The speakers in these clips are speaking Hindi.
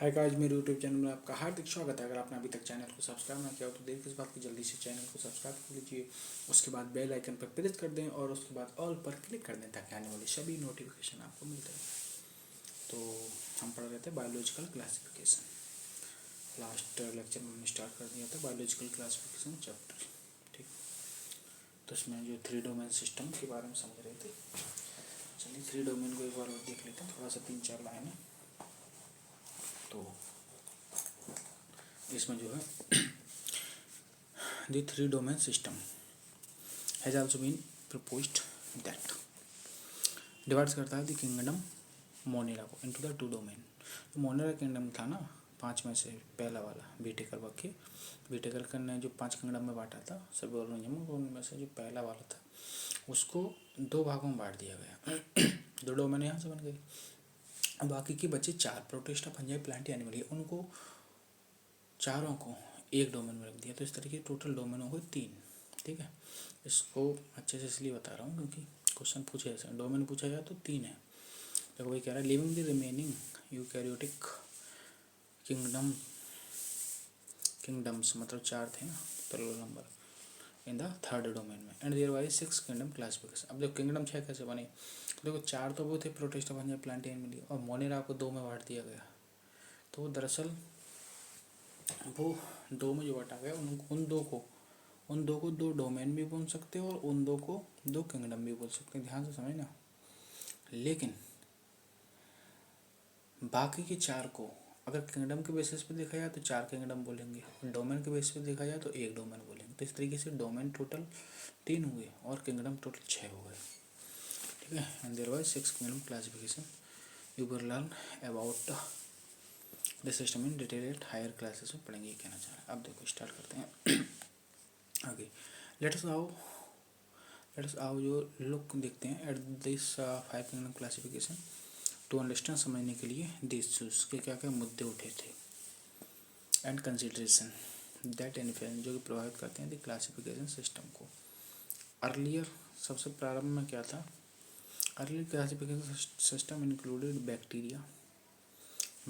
हाय गाइस, मेरे यूट्यूब चैनल में आपका हार्दिक स्वागत है। अगर आपने अभी तक चैनल को सब्सक्राइब ना किया हो तो देर किस बात की, जल्दी से चैनल को सब्सक्राइब कर लीजिए। उसके बाद बेल आइकन पर प्रेस कर दें और उसके बाद ऑल पर क्लिक कर दें ताकि आने वाले सभी नोटिफिकेशन आपको मिलते रहें। तो हम पढ़ रहे थे बायोलॉजिकल क्लासिफिकेशन। लास्ट लेक्चर में हमने स्टार्ट कर दिया था बायोलॉजिकल क्लासिफिकेशन चैप्टर। ठीक, तो इसमें जो 3 डोमेन सिस्टम के बारे में समझ रहे थे। चलिए 3 डोमेन को एक बार और देख लेते हैं, थोड़ा सा 3-4 लाइन है। तो इसमें जो है the 3 domain system has also been proposed that divides करता है द किंगडम मोनेरा को इनटू द 2 डोमेन। तो मोनेरा किंगडम था ना 5 में से पहला वाला, बीटेकर ने जो 5 किंगडम में बांटा था सभी ऑर्गेनिज्म, उनमें से जो पहला वाला था उसको 2 भागों में बांट दिया गया। 2 डोमेन यहाँ से बन गए। बाकी के बचे 4 प्रोटिस्टा, फंजाई, प्लांट, एनिमल, उनको चारों को एक डोमेन में रख दिया। तो इस तरीके टोटल डोमेन हो गए 3। ठीक है, इसको अच्छे से इसलिए बता रहा हूँ क्योंकि क्वेश्चन पूछे ऐसे डोमेन पूछा जाए तो 3 है। देखो वही कह रहा है, living the remaining eukaryotic kingdoms, मतलब 4 थे ना plural number, in the 3rd domain में, and there wise 6 kingdom classification. अब देखो किंगडम 6 कैसे बने। देखो 4 तो वो थे प्रोटिस्टा, फंजाई, प्लांट, एनिमल, और मोनेरा को 2 में बांट दिया गया। तो दरअसल वो 2 में जो बांटा गया उन दो को 2 डोमेन भी बोल सकते हो और उन 2 को 2 किंगडम भी बोल सकते हैं। ध्यान से समझना। लेकिन बाकी के 4 को अगर किंगडम के बेसिस पे देखा जाए तो 4 किंगडम बोलेंगे, डोमेन के बेसिस पे देखा जाए तो 1 डोमेन बोलेंगे। तो इस तरीके से डोमेन टोटल 3 हुए और किंगडम टोटल 6 हो गए। ठीक है, and there was 6 kingdom classification. You will learn about the system in detail at higher classes में पढ़ेंगे, ये कहना चाह रहे हैं। अब देखो स्टार्ट करते हैं आगे। लेट्स आओ जो लुक देखते हैं at this 5 kingdom classification to understand, समझने के लिए दिस इश्यूज के क्या क्या मुद्दे उठे थे एंड कंसिडरेशन दैट इन्फ्लुएंस, जो कि प्रभावित करते हैं द क्लासिफिकेशन सिस्टम को। अर्लियर सबसे प्रारंभ में क्या था, earlier classification system included bacteria,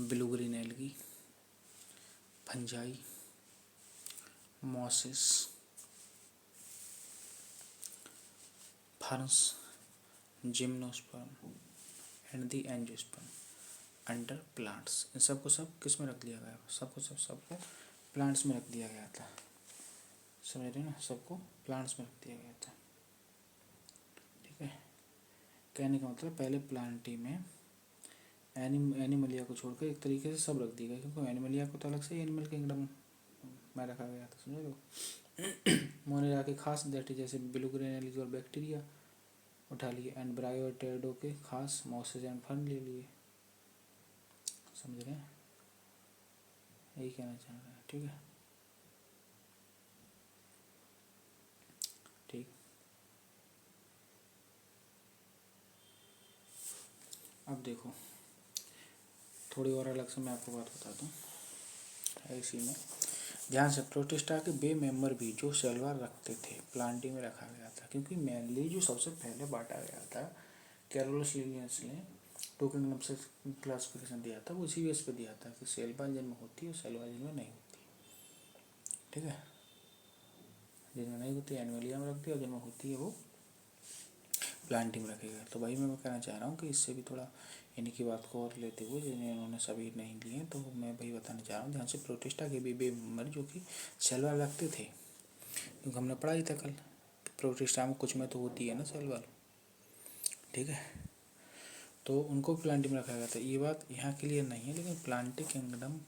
blue green algae, fungi, mosses, ferns, gymnosperm and the angiosperm under plants. इन सबको सब किस में रख दिया गया, सबको प्लांट्स में रख दिया गया था। समझ रहे ना, सबको प्लांट्स में रख दिया गया था। ठीक है, कहने का मतलब पहले प्लांटी में एनिमलिया को छोड़कर एक तरीके से सब रख दिया गया, क्योंकि एनिमलिया को तो अलग से एनिमल किंगडम में रखा गया था। समझ लो। मोनेरा के खास दैट जैसे ब्लू ग्रीन एल्गी और बैक्टीरिया उठा लिए, एंड ब्रायोटेडो के खास मॉसेस एंड फर्न ले लिए। समझ रहे हैं, यही कहना चाह रहे हैं। ठीक है, ठीक। अब देखो थोड़ी और अलग से मैं आपको बात बताता हूँ इसी में। ध्यान से, प्रोटिस्टा के बे मेंबर भी जो सेलवार रखते थे प्लांटी में रखा गया था, क्योंकि मेनली जो सबसे पहले बांटा गया था कैरोलस लिनियस ने 2 किंगडम से क्लासिफिकेशन दिया था, वो उसी बेस पे दिया था कि सेलवार जिनमें होती है और सेलवार जिनमें नहीं होती। ठीक है, जिनमें नहीं होती एनिमलिया में रखती है और जिनमें होती है वो प्लांटिंग में रखेगा। तो भाई मैं कहना चाह रहा हूँ कि इससे भी थोड़ा इन्हीं की बात को और लेते हुए, जिन्हें इन्होंने सभी नहीं लिए, तो मैं भाई बताना चाह रहा हूँ ध्यान से। प्रोटिस्टा के भी मेंबर जो कि सेलवार रखते थे, क्योंकि हमने पढ़ा ही था कल, प्रोटिस्टा में कुछ में तो होती है ना सेलवार। ठीक है, तो उनको प्लांटिंग में रखा गया था। ये बात यहाँ के लिए नहीं है, लेकिन प्लांटिंग किंगडम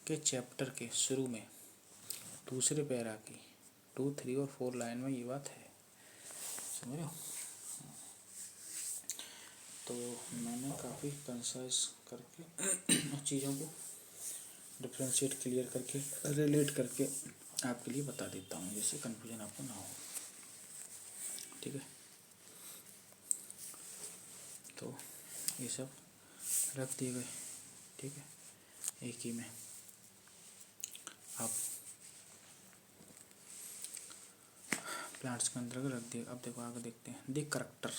के चैप्टर के शुरू में दूसरे पैरा की 2, 3 और 4 लाइन में ये बात है। समझ लो। तो मैंने काफ़ी कंसाइज करके चीज़ों को डिफ्रेंशिएट क्लियर करके रिलेट करके आपके लिए बता देता हूँ, जिससे कन्फ्यूजन आपको ना हो। ठीक है, तो ये सब रख दिए गए। ठीक है, एक ही में आप प्लांट्स के अंदर रख दिए। अब देखो आगे देखते हैं दी करेक्टर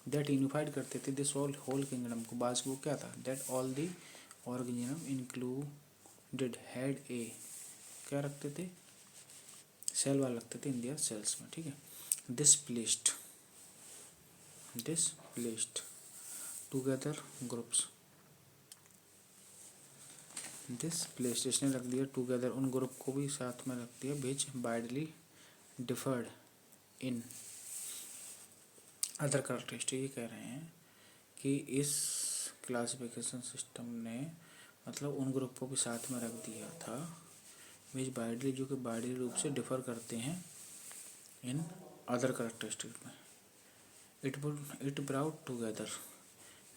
दैट यूनिफाइड करते थे दिस होल किंगडम को। बाज वो क्या था, that all the organism included had a, क्या रखते थे, सेल वाल रखते थे इन देयर सेल्स में, ठीक है। डिस्प्लेस्ड टुगेदर ग्रुप्स, डिस्प्लेस्ड इसने रख दिया टुगेदर, उन ग्रुप को भी साथ में रख दिया, which widely differed in other characteristic. ये कह रहे हैं कि इस क्लासिफिकेशन सिस्टम ने मतलब उन ग्रुप को भी साथ में रख दिया था, विच वाइडली जो कि वाइडली रूप से डिफर करते हैं इन अदर कैरेक्टरिस्टिक में। It brought together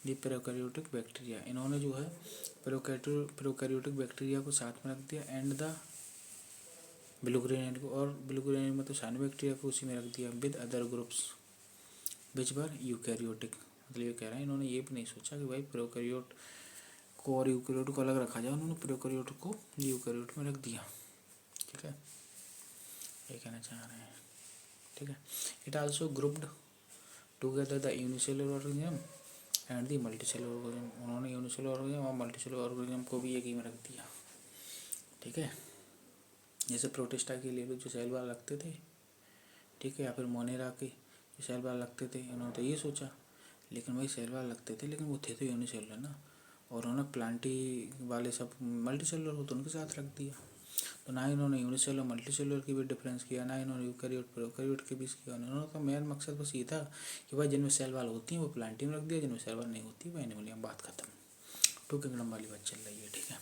the prokaryotic bacteria, इन्होंने जो है प्रोकैरियोटिक बैक्टीरिया को साथ में रख दिया, एंड द ब्लू ग्रेनाइट को, और ब्लू ग्रेनाइट में तो साइनो बैक्टीरिया को उसी में रख दिया, with other groups which were eukaryotic. मतलब ये कह रहे हैं इन्होंने ये भी नहीं सोचा कि भाई प्रोकैरियोट को और यूकैरियोट को अलग रखा जाए, उन्होंने प्रोकैरियोट को यूकैरियोट में रख दिया, ठीक है, ये कहना चाह रहे हैं, ठीक है। It also grouped together the unicellular organism and the multicellular organism, उन्होंने यूनिसेलुलर ऑर्गेनिज्म और मल्टीसेलुलर ऑर्गेनिज्म को भी एक ही में रख दिया, ठीक है। जैसे प्रोटिस्टा के ले लो जो सेल वाल रखते थे, ठीक है, या फिर मोनेरा के जो सेल वाल रखते थे, इन्होंने तो ये सोचा, लेकिन वही सेल वाल रखते थे लेकिन वो थे तो यूनिसेलुलर ना, और उन्होंने प्लांटी वाले सब मल्टीसेलुलर हो तो उनके साथ रख दिया। तो ना इन्होंने यूनिसेलुलर मल्टीसेलुलर की भी डिफरेंस किया, ना इन्होंने यूकैरियोट प्रोकैरियोट के बीच किया, उन्होंने तो मेन मकसद बस ये था कि भाई जिनमें सेल वाल होती हैं वो प्लांटी में रख दिया, जिनमें सेल वाल नहीं होती वो एनिमलियम, बात खत्म। टू किंगडम वाली बात चल रही है, ठीक है।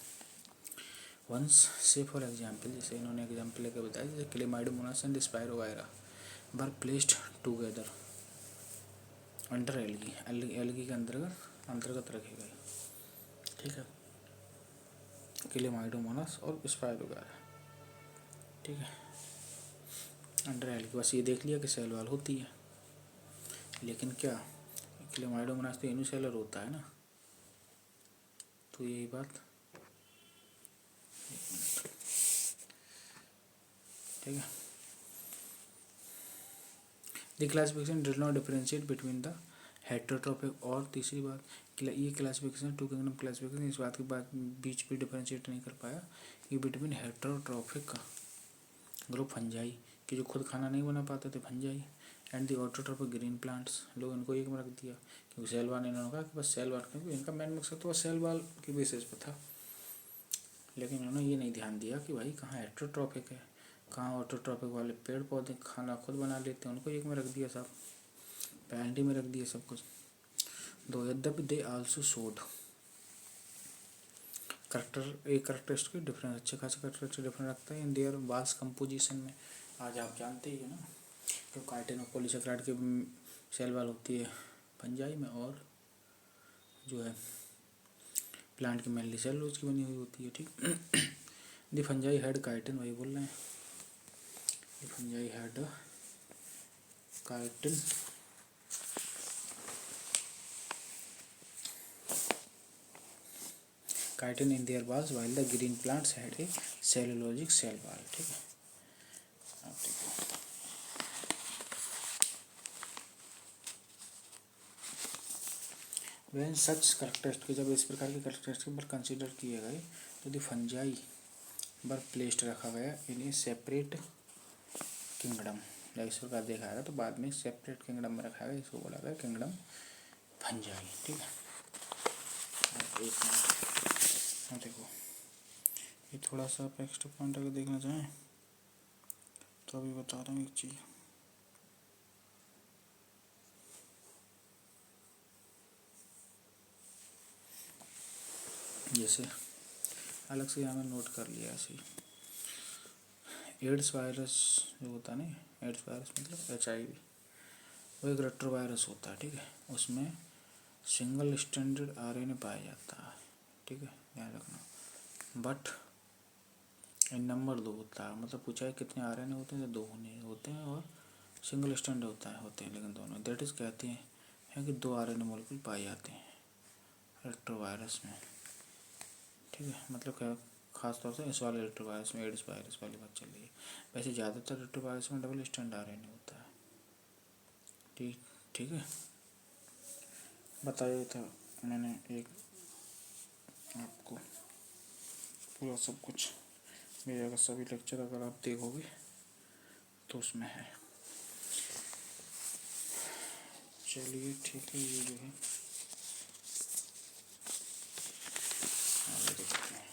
वंस से फॉर एग्जाम्पल, जैसे इन्होंने एग्जाम्पल लेकर बताया, जैसे Chlamydomonas and spirogyra were placed together under algae, algae के अंतर्गत रखे गए, ठीक है, क्लेमाइडोमोनास और स्पायरोगायरा, ठीक है, अंडर एल्गी। बस ये देख लिया कि सेल वाल होती है, लेकिन क्या क्लेमाइडोमोनास तो यूनिसेलुलर होता है ना, तो यही बात, ठीक है। The classification did not differentiate between the heterotrophic, और तीसरी बात ये क्लासिफिकेशन टू किंगडम क्लासिफिकेशन इस बात के बाद बीच भी डिफरेंशिएट नहीं कर पाया कि बिटवीन हेटेरोट्रॉपिक ग्रुप फंजाई कि जो खुद खाना नहीं बना पाते थे fungi, and the autotrophic green plants, लोग इनको एक में रख दिया क्योंकि सेल वाल, इन्होंने कहा कि बस सेल वाल, क्योंकि इनका मेन मकसद तो बस सेल वाल के बेसिस पे था, लेकिन इन्होंने ये नहीं ध्यान दिया कि भाई कहाँ हेटेरोट्रॉपिक है, कहाँ ऑटोट्रॉपिक वाले पेड़ पौधे खाना खुद बना लेते हैं, उनको एक में रख दिया, सब पैंटी में रख दिया सब कुछ। दो यद्यपि they also showed characteristic difference, अच्छे खासे करेक्टरिस्टिक डिफरेंस रखता है इन देयर वास कंपोजिशन में। आज आप जानते ही है ना कि काइटिन और पॉलीसेकेराइड के सेल वाल होती है फंजाई में, और जो है प्लांट की मेनली सेलुलोज की बनी हुई होती है, ठीक। द फंजाई हेड काइटिन, वही बोल रहे हैं, the fungi had chitin chitin in their walls while the green plants had a cellulosic cell wall, ठीक है। अब देखो व्हेन सच कैरेक्टरिस्टिक, जब इस प्रकार के कैरेक्टरिस्टिक पर कंसीडर किए गए तो द फंजाई वर प्लेस्ड रखा गया इन ए सेपरेट किंगडम, जब इस प्रकार देखा गया तो बाद में सेपरेट किंगडम में रखा गया, इसको बोला गया किंगडम फंजाई, ठीक है। एक मिनट देखो, ये थोड़ा सा आप एक्स्ट्रा पॉइंट अगर देखना चाहें तो अभी बता रहा हूँ एक चीज़, जैसे अलग से यहाँ में नोट कर लिया ऐसे ही, एड्स वायरस जो होता है ना, एड्स वायरस मतलब HIV, वो एक रेट्रोवायरस होता है, ठीक है, उसमें सिंगल स्ट्रैंडेड RNA पाया जाता है, ठीक है, ध्यान रखना, बट नंबर 2 होता है, मतलब पूछा है कितने RNA होते हैं, तो 2 होते हैं, और सिंगल स्ट्रैंड होते हैं लेकिन दोनों, दैट इज़ कहते हैं कि 2 RNA मॉलिक्यूल पाए जाते हैं रेट्रोवायरस में, ठीक है। मतलब क्या, खास तौर से इस वाले रेट्रोवायरस में, एड्स वायरस वाली बात चल रही है, वैसे ज़्यादातर रेट्रोवायरस में डबल स्ट्रैंड RNA होता है, ठीक है। बताया था मैंने एक आपको पूरा सब कुछ मेरे का सभी लेक्चर अगर आप देखोगे तो उसमें है। चलिए ठीक है, ये जो है आगे देखते हैं।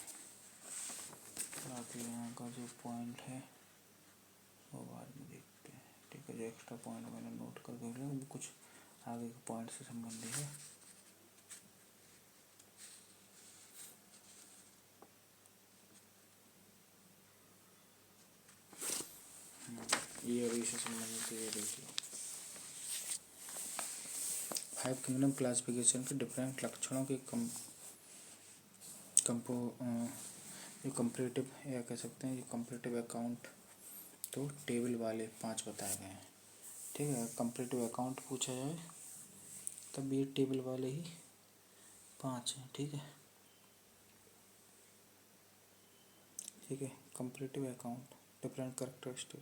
बाकी यहाँ का जो पॉइंट है वो बाद में देखते हैं। ठीक है, जो एक्स्ट्रा पॉइंट मैंने नोट करके लिया वो कुछ आगे के पॉइंट से संबंधित है। ये अभी से संबंधित है, ये देखिए 5 किंगडम क्लासिफिकेशन के डिफरेंट लक्षणों के जो कंपैरेटिव या कह सकते हैं जो कंपैरेटिव अकाउंट, तो टेबल वाले 5 बताए गए हैं। ठीक है, कंपैरेटिव अकाउंट पूछा जाए तब ये टेबल वाले ही 5 हैं। ठीक है, ठीक है, comparative account different characteristic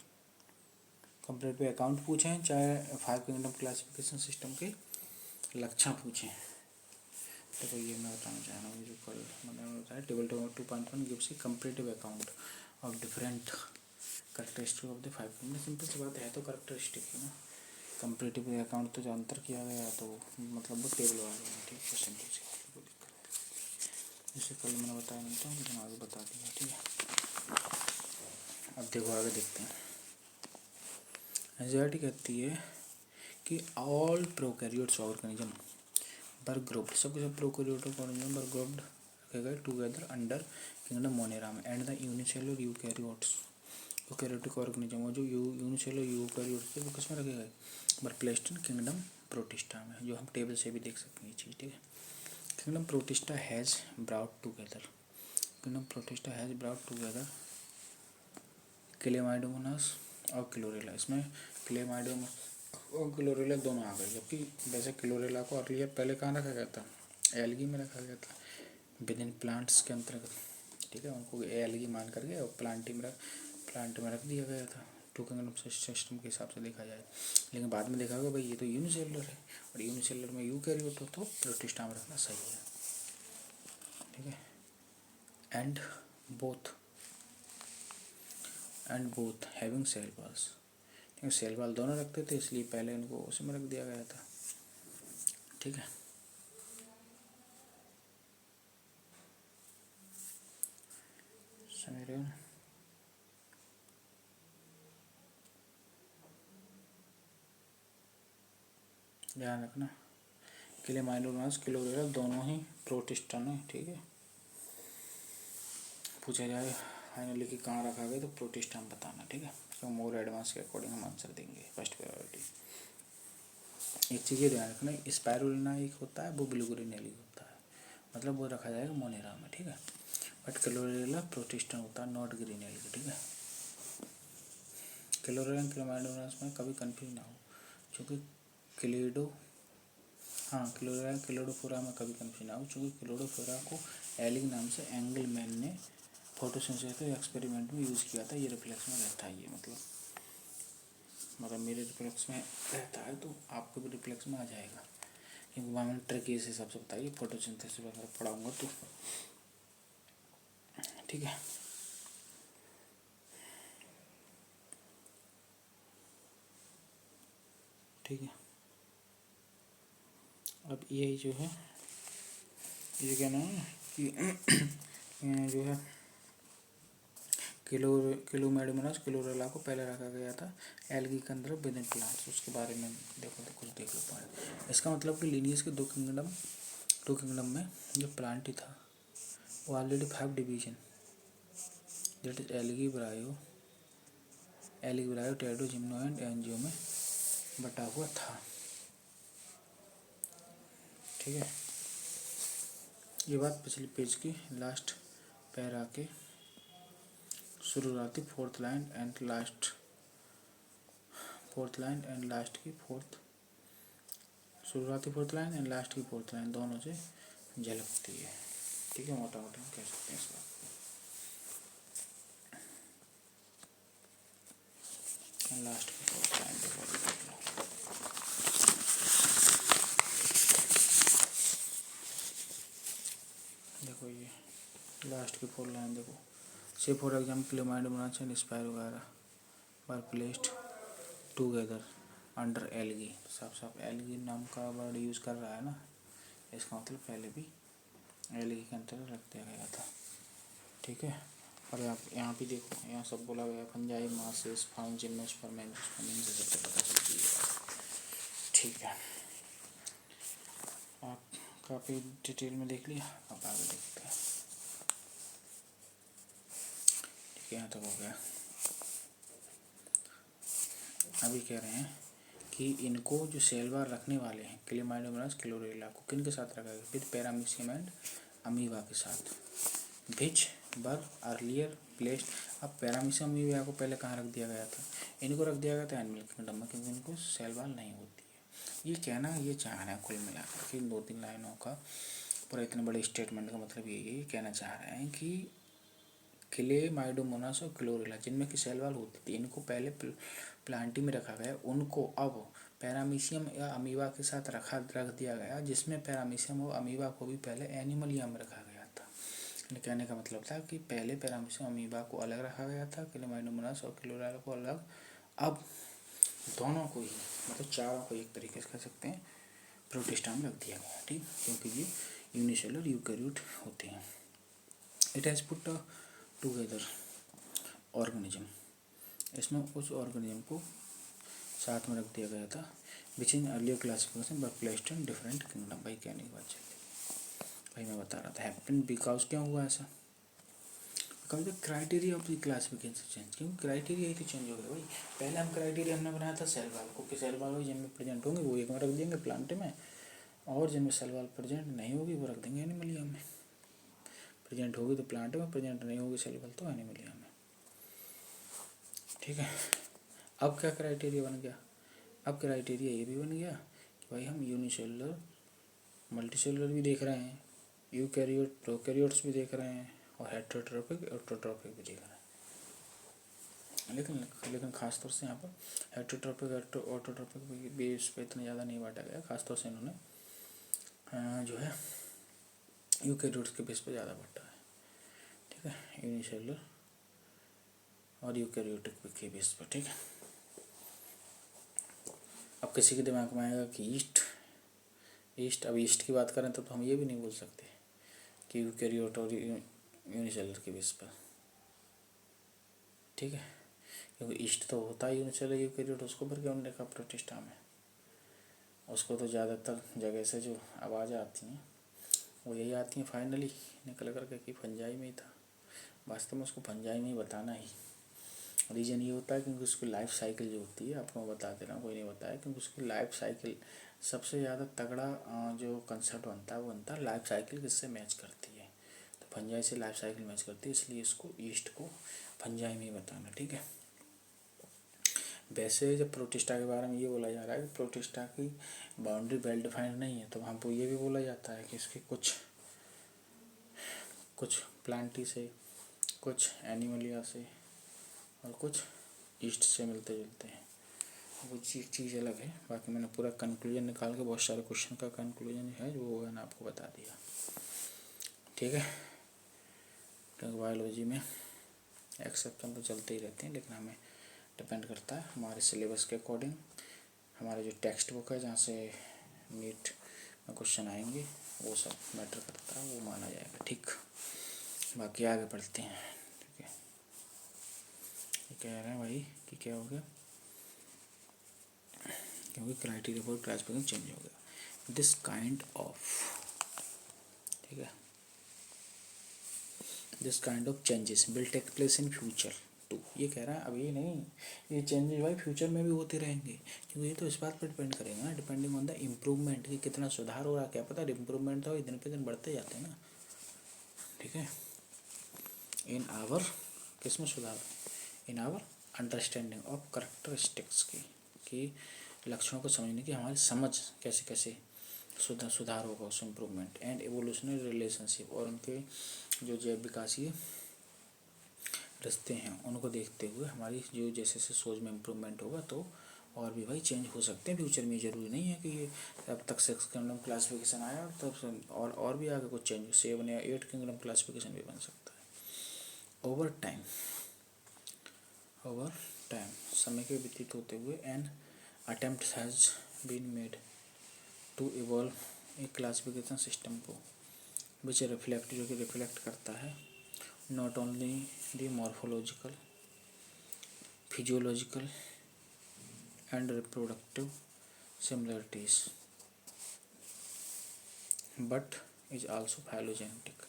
comparative account पूछे हैं, चाहे 5 किंगडम क्लासिफिकेशन सिस्टम के लक्षण पूछे हैं। देखो ये मैं बताना चाह रहा हूँ, जो कल मैंने बताया table 2.1 gives comparative account of different characteristic of the 5 kingdom. Simple सी बात है, तो कैरेक्टरिस्टिक है ना। कंपैरेटिव अकाउंट तो जो अंतर किया गया तो मतलब वो टेबल वाले हैं। ठीक है, सिंपल सी कोई दिक्कत है, जैसे कल मैंने बताया नहीं था लेकिन आगे बता दिया। ठीक है, अब देखो आगे देखते हैं। एंजाइटी कहती है कि all prokaryotes organism were grouped, सबके सब प्रोकैरियोट ऑर्गेनिज्म वर ग्रुप्ड रखे गए together under kingdom Monera and the unicellular eukaryotes, eukaryotic organism और जो यूनिसेलुलर यूकैरियोट्स थे वो किस में रखे गए, were placed in kingdom protista में, जो हम टेबल से भी देख सकते हैं ये चीज़। ठीक है, kingdom protista has brought together, kingdom protista has brought together Chlamydomonas और क्लोरेला। इसमें क्लेमाइडोमोनास और क्लोरेला दोनों आ गए, जबकि वैसे क्लोरेला को अर्लियर पहले कहाँ रखा गया था, एल्गी में रखा गया था विद इन प्लांट्स के अंतर्गत। ठीक है, उनको एल्गी मान करके और प्लांट में रख दिया गया था टू किंगडम सिस्टम के हिसाब से देखा जाए। लेकिन बाद में देखा गया भाई ये तो यूनिसेलुलर है और यूनिसेलुलर में यूकैरियोट तो प्रोटिस्टा में रखना सही है। ठीक है, and both having cell walls, cell wall दोनों रखते थे इसलिए पहले इनको उसी में रख दिया गया था। ठीक है, समझ रहे हो। ध्यान रखना, क्लेमाइडोमोनास क्लोरेला दोनों ही प्रोटिस्टा है। ठीक है, पूछा जाए फाइनली कि कहाँ रखा गया तो प्रोटिस्टा में बताना। ठीक है, तो मोर एडवांस के अकॉर्डिंग हम आंसर देंगे फर्स्ट प्रायोरिटी। एक चीज़ ये ध्यान रखना, स्पाइरुलिना एक होता है वो ब्लूग्रेनेली होता है, मतलब वो रखा जाएगा मोनेरा में। ठीक है, बट क्लोरेला प्रोटिस्टा होता है नॉट ग्रेनेली। ठीक है, क्लोरेला क्लेमाइडोमोनास में कभी कन्फ्यूज ना हो, क्योंकि क्लोरोफोरा में कभी कंफ्यूजन ना हो, चूँकि क्लोरोफोरा को एलिग नाम से एंगलमैन ने फोटोसिंथेसिस एक्सपेरिमेंट में यूज़ किया था। ये रिफ्लेक्स में रहता है, ये मतलब मेरे रिफ्लेक्स में रहता है तो आपको भी रिफ्लेक्स में आ जाएगा, क्योंकि वहाँ मैंने ट्रिक इस हिसाब से बताइए फोटोसिंथेसिस वगैरह पढ़ाऊँगा तो। ठीक है, ठीक है, अब यही जो है ये क्या नाम है कि जो है क्लोमेडोमोनास क्लोरेला को पहले रखा गया था एल्गी के अंदर विद इन प्लांट्स, उसके बारे में देखो तो कुछ देख लो पॉइंट। इसका मतलब कि लीनियस के टू किंगडम में जो प्लांट ही था वो already 5 division that is algae bryo टेडो जिम्नो एंड एंजियो में बटा हुआ था। ठीक है, ये बात पिछले पेज की लास्ट पैरा के शुरुआती फोर्थ लाइन एंड लास्ट की शुरुआती फोर्थ लाइन एंड लास्ट की फोर्थ लाइन दोनों से झलकती है। ठीक है, मोटा मोटा कह सकते हैं इस बात को। लास्ट की फोर्थ लाइन देखो ये लास्ट की 4 लाइन देखो, से for example chlamydomonas and spirogyra वगैरह are placed together under algae. साफ साफ एल्गी नाम का वर्ड यूज़ कर रहा है ना, इसका मतलब पहले भी एल्गी के अंतर्गत रख दिया गया था। ठीक है, और यहाँ भी देखो, यहाँ सब बोला गया फंजाई मासेस फाउंड जिम्नोस्पर्म से सब पता चलती है। ठीक है, आप काफ़ी डिटेल में देख लिया, अब आगे देखते हैं। ठीक है, यहाँ तक हो गया। अभी कह रहे हैं कि इनको जो सेलवार रखने वाले हैं क्लेमाइडोमोनास क्लोरेला को किन के साथ रखा गया, विद पैरामीशियम एंड अमीबा के साथ। विच वर अर्लियर प्लेस्ड। अब पैरामीशियम अमीबा को पहले कहाँ रख दिया गया था, इनको रख दिया गया था एनिमल किंगडम में, क्योंकि इनको सेलवार नहीं होती है। ये कहना ये चाह रहे हैं कुल मिलाकर के 2-3 लाइनों का पूरा इतने बड़े स्टेटमेंट का मतलब ये कहना चाह रहे हैं कि क्लेमाइडोमोनास और क्लोरेला जिनमें की सेलवाल होती थी, इनको पहले प्लांटी में रखा गया, उनको अब पैरामीशियम या अमीबा के साथ रख दिया गया, जिसमें पैरामीशियम और अमीबा को भी पहले एनिमलिया में रखा गया था। कहने का मतलब था कि पहले पैरामीशियम अमीबा को अलग रखा गया था, क्लेमाइडोमोनास और क्लोरेला को अलग। अब दोनों को ही मतलब चारों को एक तरीके से कह सकते हैं प्रोटिस्टा में रख दिया गया। ठीक, क्योंकि ये यूनिसेलुलर यूकैरियोट होते हैं। It has put together organism, इसमें उस ऑर्गेनिज्म को साथ में रख दिया गया था, which in earlier classification but placed in different kingdom. भाई कहने की बात चली, भाई मैं बता रहा था हैपन बिकॉज क्यों हुआ ऐसा, because the criteria of the classification change, क्योंकि क्राइटेरिया ही तो चेंज हो गया भाई। पहले हम क्राइटेरिया हमने बनाया था सेलवाल को, कि सेलवाल जिनमें प्रेजेंट होंगे वो एक में रख देंगे प्लांटे में, और जिनमें सेलवाल प्रेजेंट नहीं होगी वो रख देंगे एनिमलिया में। प्रेजेंट होगी तो प्लांट में, प्रेजेंट नहीं होगी सेलवाल तो एनिमलिया में। ठीक है, अब क्या क्राइटेरिया बन गया, अब क्राइटेरिया ये भी बन गया कि भाई हम यूनिसेलुलर मल्टीसेलुलर भी देख रहे हैं, यूकैरियोट प्रोकैरियोट्स भी देख रहे हैं, और हेटेरोट्रोपिक ऑटोट्रोपिक भी देख रहे हैं। लेकिन खासतौर से यहाँ पर हेटेरोट्रोपिक ऑटोट्रोपिक बेस पे इतना ज़्यादा नहीं बांटा गया, खासतौर से इन्होंने जो है यूकैरियोट्स के बेस पे ज़्यादा बांटा है। ठीक है, यूनिसेलुलर और यूकैरियोटिक के बेस पर। ठीक है, अब किसी के दिमाग में आएगा कि ईस्ट अब ईस्ट की बात करें तो हम ये भी नहीं बोल सकते कि यूकैरियोट और यूनिसेलुलर के बेस पर। ठीक है, क्योंकि ईस्ट तो होता है यूनिसेलुलर यूकैरियोट, उसको पर क्यों देखा प्रोटिस्टा में, उसको तो ज़्यादातर जगह से जो आवाज़ आती हैं वो यही आती हैं फाइनली निकल कर के कि फंजाई में ही था। वास्तव में उसको फंजाई में ही बताना ही रीज़न ये होता है क्योंकि उसकी लाइफ साइकिल जो होती है, आपको मैं बता दे रहा हूँ, कोई नहीं बताया, क्योंकि उसकी लाइफ साइकिल सबसे ज़्यादा तगड़ा जो कंसेप्ट बनता है वो बनता है लाइफ साइकिल किससे मैच करती है, तो फंजाई से लाइफ साइकिल मैच करती है, इसलिए इसको ईस्ट को फंजाई में ही बताना। ठीक है, वैसे जब प्रोटिस्टा के बारे में ये बोला जा रहा है कि प्रोटिस्टा की बाउंड्री वेल डिफाइंड नहीं है, तो वहाँ पर ये भी बोला जाता है कि इसके कुछ प्लांटी से, कुछ एनिमलिया से और कुछ ईस्ट से मिलते जुलते हैं, वो चीज़ अलग है। बाकी मैंने पूरा कंक्लूजन निकाल के बहुत सारे क्वेश्चन का कंक्लूजन है जो मैंने आपको बता दिया। ठीक है, क्योंकि बायोलॉजी में एक्सेप्शन तो चलते ही रहते हैं, लेकिन हमें डिपेंड करता है हमारे सिलेबस के अकॉर्डिंग, हमारे जो टेक्स्ट बुक है जहाँ से नीट में क्वेश्चन आएंगे वो सब मैटर करता है, वो माना जाएगा। ठीक, बाकी आगे बढ़ते हैं। ठीक है, ये कह रहे हैं भाई कि क्या हो गया, क्योंकि क्राइटेरिया फॉर क्लासिफिकेशन चेंज हो गया, दिस काइंड ऑफ, ठीक है, this kind of changes will take place in future too. ये कह रहा है अभी नहीं, ये चेंजेस भाई फ्यूचर में भी होते रहेंगे, क्योंकि ये तो इस बात पर डिपेंड करेगा ना, डिपेंडिंग ऑन द इम्प्रूवमेंट, कि कितना सुधार हो रहा है, क्या पता इम्प्रूवमेंट तो दिन पे दिन बढ़ते जाते हैं ना। ठीक है, इन आवर किस में सुधार, in our understanding of characteristics की, कि लक्षणों को समझने की हमारी समझ कैसे कैसे सुधार होगा, उस इम्प्रूवमेंट एंड एवोल्यूशनरी रिलेशनशिप, और उनके जो जैव विकासीय रिश्ते हैं उनको देखते हुए हमारी जो जैसे सोच में इम्प्रूवमेंट होगा, तो और भी भाई चेंज हो सकते हैं फ्यूचर में, ज़रूरी नहीं है कि ये अब तक 6 किंगडम क्लासिफिकेशन आया और तब और भी आगे कुछ चेंज 7 या 8 किंगडम क्लासिफिकेशन भी बन सकता है। ओवर टाइम समय के व्यतीत होते हुए an attempt has been made to evolve एक क्लासिफिकेशन सिस्टम को विच रिफ्लेक्ट जो कि रिफ्लेक्ट करता है not only the morphological physiological and reproductive similarities but is also phylogenetic.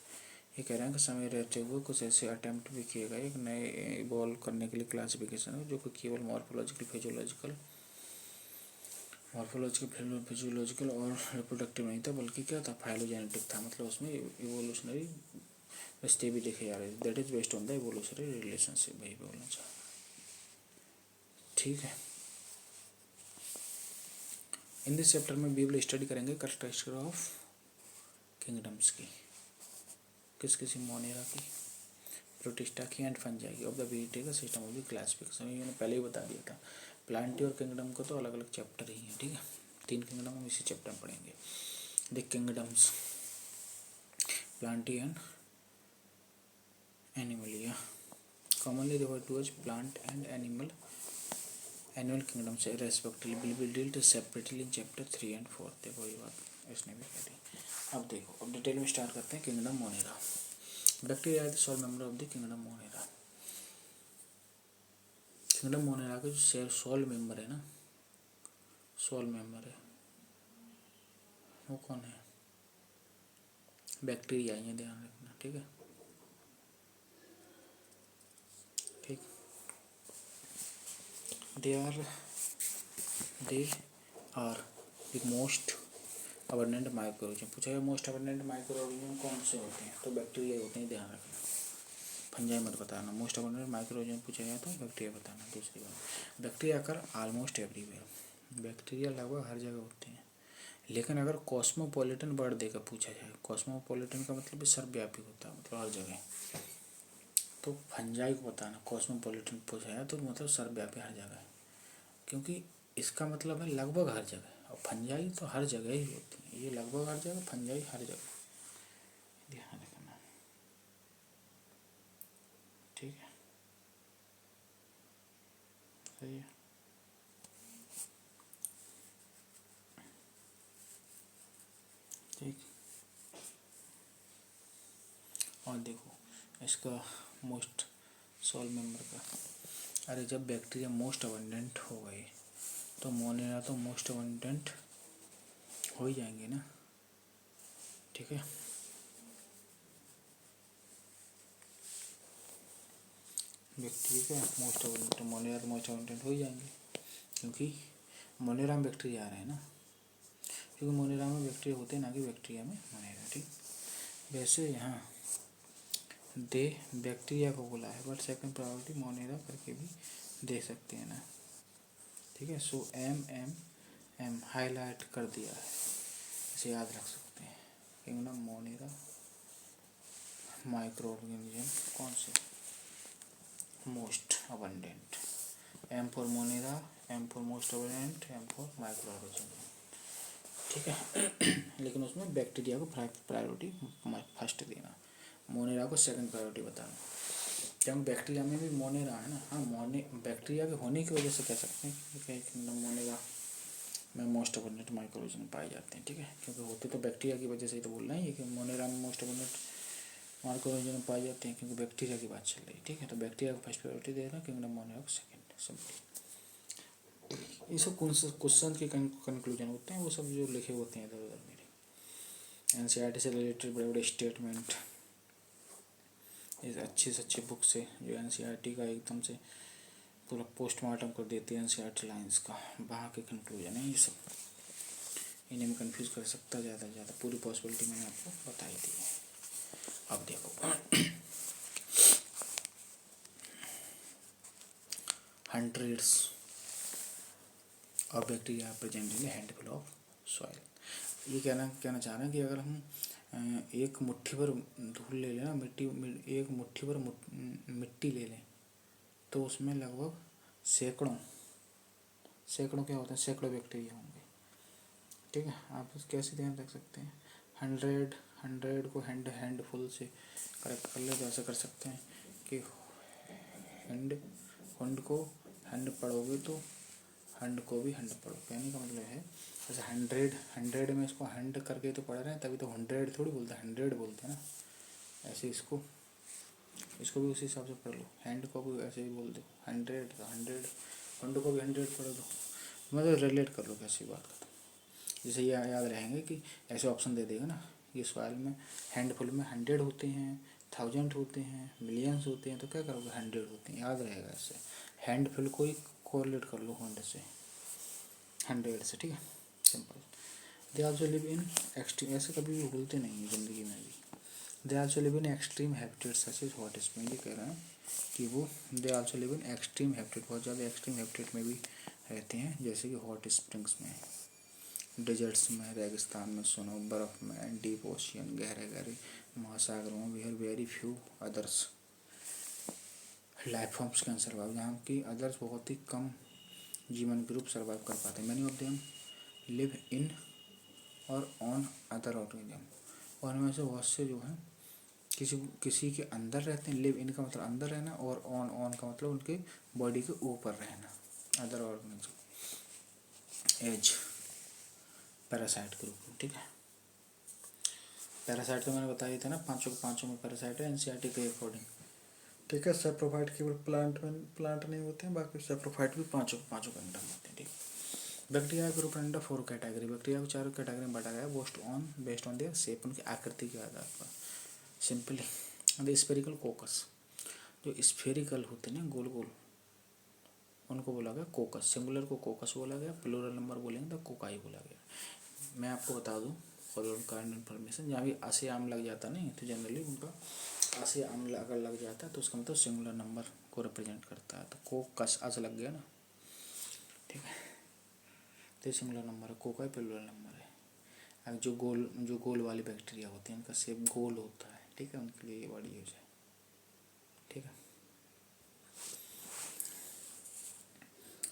ये कह रहे हैं कि समय रहते हुए कुछ ऐसे अटैम्प्ट भी किए गए एक नए इवॉल्व करने के लिए क्लासिफिकेशन है जो कि केवल मॉर्फोलॉजिकल फिजियोलॉजिकल और रिप्रोडक्टिव नहीं था, बल्कि क्या था, फाइलोजेनेटिक था। मतलब उसमें इवोल्यूशनरी रिश्ते भी देखे जा रहे थे। That is based on the evolutionary relationship, वही बोलना चाह। ठीक है, इन दिस चैप्टर में वी विल स्टडी करेंगे कैरेक्टरिस्टिक ऑफ किंगडम्स की, किसी मोनेरा की, प्रोटिस्टा की एंड फंजाई की of the vegetable system of the classification. ये मैंने पहले ही बता दिया था। प्लांटी और किंगडम को तो अलग अलग चैप्टर ही हैं, ठीक है। 3 किंगडम हम इसी चैप्टर में पढ़ेंगे। The kingdoms Plantae and Animalia commonly referred to as plant and animal kingdoms respectively will be dealt separately in chapter 3 and 4। देखो ये बात इसने भी कह दी। अब देखो, अब डिटेल में स्टार्ट करते हैं। Kingdom Monera, bacteria are the sole member of the kingdom Monera. Kingdom Monera के जो सोल मेंबर है ना, सोल मेंबर है वो कौन है? बैक्टीरिया, ये ध्यान रखना, ठीक है। ठीक, they are the most abundant microorganism. पूछा है मोस्ट अबंडेंट माइक्रोऑर्गेनिज्म कौन से होते हैं, तो बैक्टीरिया होते हैं, ध्यान रखना। फंजाई मत बताना। मोस्ट अबंडेंट माइक्रोऑर्गेनिज्म पूछा गया तो बैक्टीरिया बताना। दूसरी बात, बैक्टीरिया कर ऑलमोस्ट एवरीवेयर, बैक्टीरिया लगभग हर जगह होते हैं। लेकिन अगर कॉस्मोपॉलिटन वर्ड देकर पूछा जाए, कॉस्मोपॉलिटन का मतलब सर्वव्यापी होता है, मतलब हर जगह, तो फंजाई को बताना। कॉस्मोपॉलिटन पूछा जाए तो मतलब सर्वव्यापी हर जगह, क्योंकि इसका मतलब है लगभग हर जगह, और फंजाई तो हर जगह ही होती है। ये लगभग हर जगह, फंजाई हर जगह, ध्यान रखना, ठीक है। सही है, ठीक। और देखो इसका मोस्ट सोल मेंबर का, अरे जब बैक्टीरिया मोस्ट अबंडेंट हो गए तो मोनेरा तो मोस्ट अबंडेंट हो ही जाएंगे ना, ठीक है। बैक्टीरिया का मोस्ट अबंडेंट, मोनेरा तो मोस्ट अबंडेंट हो ही जाएंगे, क्योंकि मोनेरा में बैक्टीरिया आ रहे हैं ना, क्योंकि मोनेरा में बैक्टीरिया होते हैं ना कि बैक्टीरिया में मोनेरा, ठीक। वैसे यहाँ दे बैक्टीरिया को बोला है, बट सेकंड प्रायोरिटी मोनेरा करके भी दे सकते हैं ना, ठीक है। सो एम हाईलाइट कर दिया है, इसे याद रख सकते हैं। किंगडम मोनेरा माइक्रो ऑर्गेनिज्म कौन से most abundant, M for Monera, M for most abundant, M for microorganism, ठीक है। लेकिन उसमें बैक्टीरिया को प्रायोरिटी फर्स्ट देना, मोनेरा को सेकंड प्रायोरिटी बताना, क्योंकि बैक्टीरिया में भी मोनेरा है ना। हाँ, बैक्टीरिया के होने की वजह से कह सकते हैं कि किंगडम मोनेरा में मोस्ट अबंडेंट माइक्रोऑर्गेनिज्म पाए जाते हैं, ठीक है। क्योंकि होते तो बैक्टीरिया की वजह से ही तो बोल रहे हैं कि मोनेरा में मोस्ट अबंडेंट माइक्रोऑर्गेनिज्म पाए जाते हैं, क्योंकि बैक्टीरिया की बात चल रही है, ठीक है। तो बैक्टीरिया को फर्स्ट प्रायोरिटी दे रहे हैं, किंगडम मोनेरा को सेकंड, सिंपली। ये सब क्वेश्चन के कंक्लूजन होते हैं, वो सब जो लिखे होते हैं इधर उधर मेरे एनसीईआरटी से रिलेटेड बड़े बड़े स्टेटमेंट, इस अच्छी से अच्छी बुक से जो एनसीईआरटी का एकदम से पूरा पोस्टमार्टम कर देती है एनसीईआरटी लाइंस का, वहाँ के कंक्लूजन है ये सब। इन्हें मैं कंफ्यूज कर सकता ज़्यादा से ज़्यादा, पूरी पॉसिबिलिटी मैंने आपको बताई दी है। अब देखो 100s of bacteria present in handful of soil. ये कहना चाह रहे हैं कि अगर हम एक मुट्ठी भर धूल ले लें ना, एक मुट्ठी भर मिट्टी ले लें, तो उसमें लगभग सैकड़ों क्या होते हैं, सैकड़ों बैक्टीरिया होंगे। ठीक है, आप कैसे ध्यान रख सकते हैं, 100 को हैंडफुल से करेक्ट कर ले तो ऐसे कर सकते हैं कि हंड को हंड पढ़ोगे तो हंड को भी हंड पढ़ो। कहने का मतलब है जैसे 100 में इसको हंड करके तो पढ़ रहे हैं, तभी तो 100 थोड़ी बोलते हैं, 100 बोलते हैं ना। ऐसे इसको भी उसी हिसाब से पढ़ लो, हैंड को भी ऐसे ही बोल दो 100 तो 100, हंड को भी 100 पढ़ दो। मतलब रिलेट कर लो कैसी बात करते। जैसे ये याद रहेंगे कि ऐसे ऑप्शन दे देगा ना, ये सवाल में हैंडफुल में 100 होते हैं, 1000 होते हैं, मिलियंस होते हैं, तो क्या करोगे 100 होते हैं, याद रहेगा ऐसे। हैंडफुल को ही कोरिलेट कर लो 100 से, 100 से, ठीक है, simple. They also live in extreme, ऐसे कभी भी भूलते नहीं है ज़िंदगी में भी। They also live in extreme habitats such is hot spring, ये कह रहे हैं कि वो they also live in extreme habitat, बहुत ज़्यादा एक्सट्रीम हैबिटेट में भी रहते हैं, जैसे कि हॉट स्प्रिंग्स में, डेजर्ट्स में, रेगिस्तान में, स्नो बर्फ़ में, डीप ओशियन गहरे गहरे महासागरों में, where very few others life forms can survive, जहाँ की अदर्स बहुत ही कम जीवन के रूप सर्वाइव कर पाते हैं। Many of them live in और ऑन अदर ऑर्गेनिज्म, और उनमें से बहुत से जो हैं किसी के अंदर रहते हैं। लिव इन का मतलब अंदर रहना, और ऑन का मतलब उनके बॉडी के ऊपर रहना, अदर ऑर्गेनिज्म एज पैरासाइट के रूप में। ठीक है, पैरासाइट तो मैंने बता दिया था ना, पाँचों में पैरासाइट है एनसीईआरटी के अकॉर्डिंग। ठीक है, सेप्रोफाइट केवल प्लांट नहीं होते हैं, बाकी सेप्रोफाइट भी पाँचों के अंडर होते हैं। ठीक, bacteria group under 4 category, bacteria को 4 कैटेगरी में बांटा गया है बेस्ड ऑन देयर शेप, उनकी आकृति के आधार पर। सिंपली द स्फेरिकल कोकस, जो स्फेरिकल होते हैं ना गोल गोल, उनको बोला गया कोकस, सिंगुलर को कोकस बोला गया, प्लूरल नंबर बोलेंगे तो कोकाई बोला गया। मैं आपको बता दूं फॉर योर काइंड इन्फॉर्मेशन, जहाँ भी आसे आम लग जाता नहीं तो जनरली उनका आसे आम अगर लग जाता है तो उसका मतलब सिंगुलर नंबर को रिप्रेजेंट करता है, तो कोकस अस लग गया ना, ठीक है, तो सिंगुलर नंबर है, कोकाई प्लूरल नंबर है। अब जो गोल वाली बैक्टीरिया होती है उनका शेप गोल होता है, ठीक है, उनके लिए ये वर्ड यूज है। ठीक है,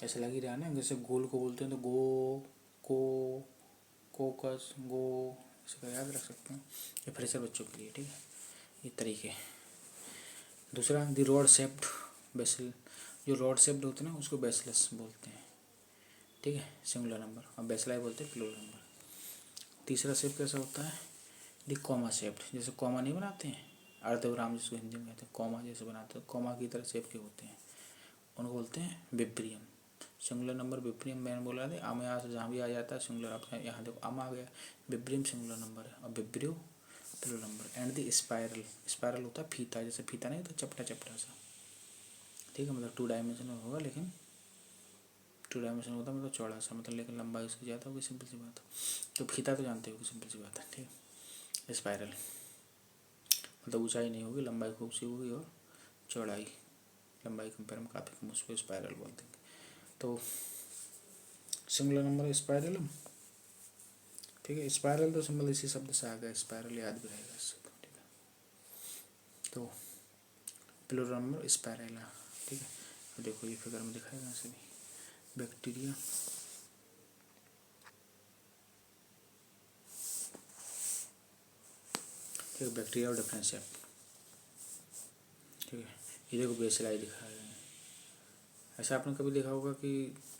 ऐसा लग ही रहा है ना, जैसे गोल को बोलते हैं तो कोकस गो, इसका याद रख सकते हैं, ये फ्रेशर बच्चों के लिए। ठीक है, ये तरीके। दूसरा दी रॉड शेप्ड बेसल, जो रॉड शेप्ड होते हैं ना उसको बेसलस बोलते हैं। ठीक है, सिंगुलर नंबर, और बेसलाई बोलते हैं प्लूरल नंबर। तीसरा शेप कैसा होता है, दी कॉमा शेप्ड, जैसे कॉमा नहीं बनाते हैं अर्धविराम जिसको हिंदी में कहते हैं, कॉमा जैसे बनाते हैं, कॉमा की तरह शेप के होते हैं, उनको बोलते हैं विब्रियम। सिंगुलर नंबर विब्रियम मैंने बोला था, आम यहाँ से जहाँ भी आ जाता है सिंगुलर, अपने यहाँ देखो आम आ गया, विब्रियम सिंगुलर नंबर है, और vibrio plural number. And the spiral होता है फीता, जैसे फीता नहीं होता चपटा सा, ठीक है, मतलब 2 डायमेंशनल होगा, लेकिन 2 डायमेंशनल होता है मतलब चौड़ा सा, मतलब लेकिन लंबाई उसकी ज़्यादा होगी, सिंपल सी बात है। तो फीता तो जानते हो कि सिंपल सी बात है। ठीक है, स्पायरल मतलब ऊंचाई नहीं होगी, लंबाई खूब सी होगी, और चौड़ाई लंबाई कंपेयर में काफ़ी कम, उसको स्पायरल बोलते हैं। तो सिंगुलर नंबर स्पायरल, ठीक है, स्पायरल तो सिंबल इसी शब्द से आ गया, स्पायरल याद भी रहेगा इससे। ठीक है, तो प्लूरल नंबर स्पायरेला। ठीक है, तो देखो ये फिगर में दिखाएगा ऐसे भी, बैक्टीरिया ठीक है, बैक्टीरिया और डिफरेंट शेप। ठीक है, ये देखो बेसलाई दिखाया गया है। ऐसा आपने कभी देखा होगा कि